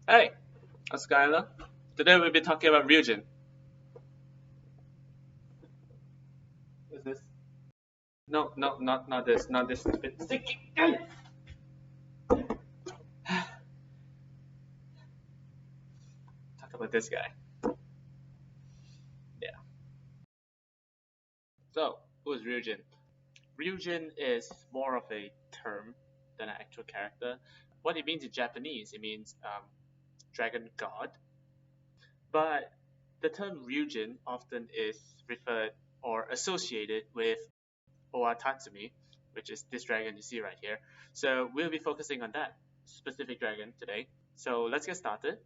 Hey, I'm Schuyler. Today we'll be talking about Ryujin. Is this? No, no, not this, not this stupid sticky. Hey! Talk about this guy. Yeah. So, who is Ryujin? Ryujin is more of a term than an actual character. What it means in Japanese, it means dragon god. But the term Ryujin often is referred or associated with Oatatsumi, which is this dragon you see right here. So we'll be focusing on that specific dragon today. So let's get started.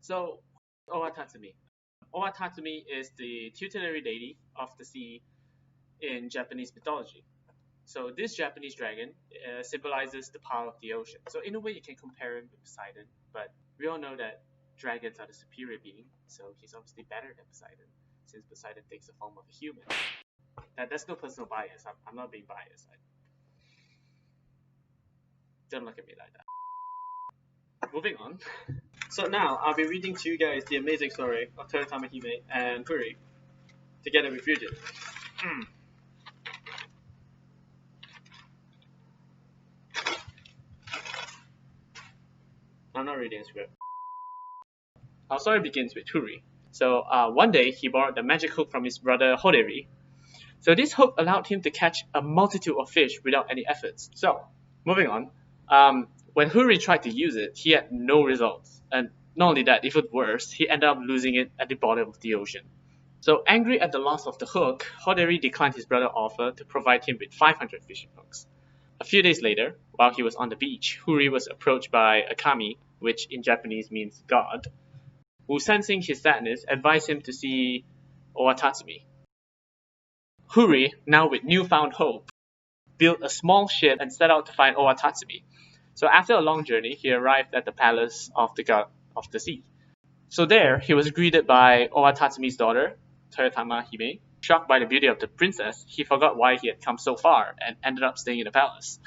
So Oatatsumi. Oatatsumi is the tutelary deity of the sea in Japanese mythology. So this Japanese dragon symbolizes the power of the ocean. So in a way you can compare him with Poseidon, but we all know that dragons are the superior being, so he's obviously better than Poseidon, since Poseidon takes the form of a human. That's no personal bias. I'm not being biased. Don't look at me like that. Moving on. So now I'll be reading to you guys the amazing story of Toyotama Hime and Huri together with Ryujin. I'm not reading a script. Our story begins with Huri. So one day he borrowed the magic hook from his brother Hoderi. So this hook allowed him to catch a multitude of fish without any efforts. So moving on. When Huri tried to use it, he had no results. And not only that, even worse, he ended up losing it at the bottom of the ocean. So angry at the loss of the hook, Hoderi declined his brother's offer to provide him with 500 fishing hooks. A few days later, while he was on the beach, Huri was approached by a kami, which in Japanese means god, who, sensing his sadness, advised him to see Oatatsumi. Huri, now with newfound hope, built a small ship and set out to find Oatatsumi. So after a long journey, he arrived at the palace of the god of the sea. So there, he was greeted by Owatatsumi's daughter, Toyotama Hime. Shocked by the beauty of the princess, he forgot why he had come so far and ended up staying in the palace.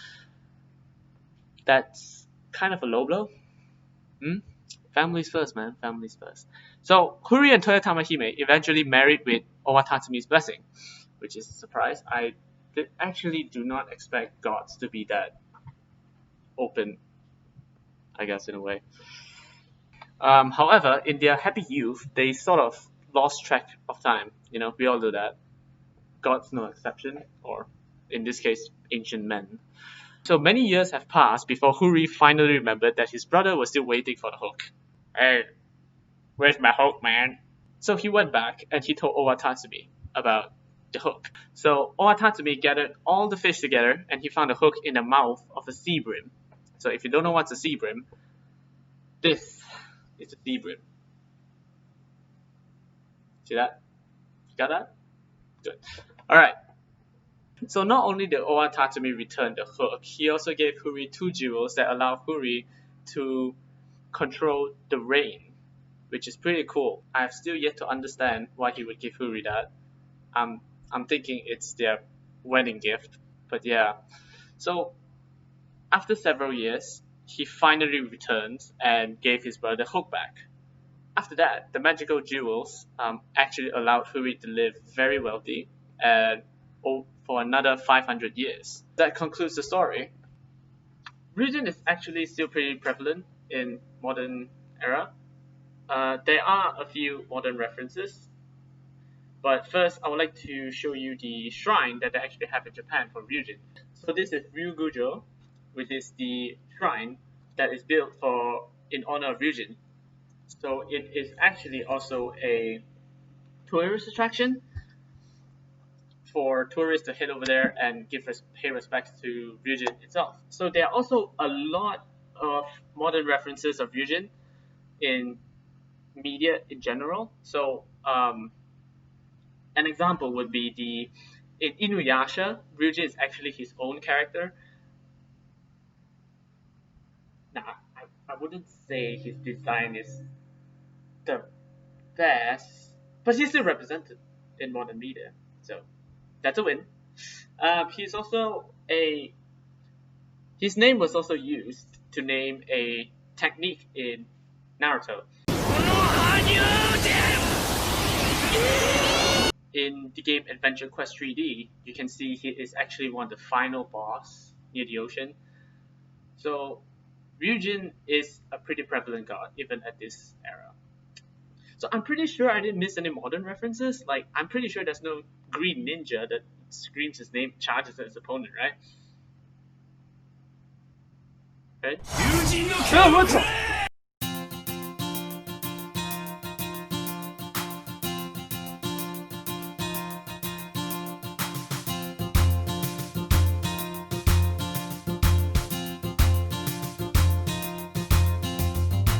That's kind of a low blow. Families first, man. Families first. So Huri and Toyotama Hime eventually married with Owatatsumi's blessing, which is a surprise. I actually do not expect gods to be that open, I guess, in a way. However, in their happy youth, they sort of lost track of time. You know, we all do that. Gods no exception, or in this case, ancient men. So many years have passed before Huri finally remembered that his brother was still waiting for the hook. Hey, where's my hook, man? So he went back and he told Owatatsumi about the hook. So Owatatsumi gathered all the fish together and he found a hook in the mouth of a sea bream. So if you don't know what's a sea bream, this is a sea bream. See that? You got that? Good. Alright. So not only did Owatatsumi return the hook, he also gave Huri 2 jewels that allow Huri to control the rain, which is pretty cool. I have still yet to understand why he would give Huri that. I'm thinking it's their wedding gift, but yeah. So after several years, he finally returns and gave his brother hook back. After that, the magical jewels actually allowed Huri to live very wealthy and for another 500 years. That concludes the story. Ryujin is actually still pretty prevalent in modern era. There are a few modern references, but first I would like to show you the shrine that they actually have in Japan for Ryujin. So this is Ryugujo, which is the shrine that is built in honor of Ryujin. So it is actually also a tourist attraction for tourists to head over there and pay respects to Ryujin itself. So there are also a lot of modern references of Ryujin in media in general. So an example would be in Inuyasha, Ryujin is actually his own character. Now, I wouldn't say his design is the best, but he's still represented in modern media, so that's a win. His name was also used to name a technique in Naruto. In the game Adventure Quest 3D, you can see he is actually one of the final boss near the ocean. So Ryujin is a pretty prevalent god even at this era. So I'm pretty sure I didn't miss any modern references. Like, I'm pretty sure there's no green ninja that screams his name, charges at his opponent, right? Okay.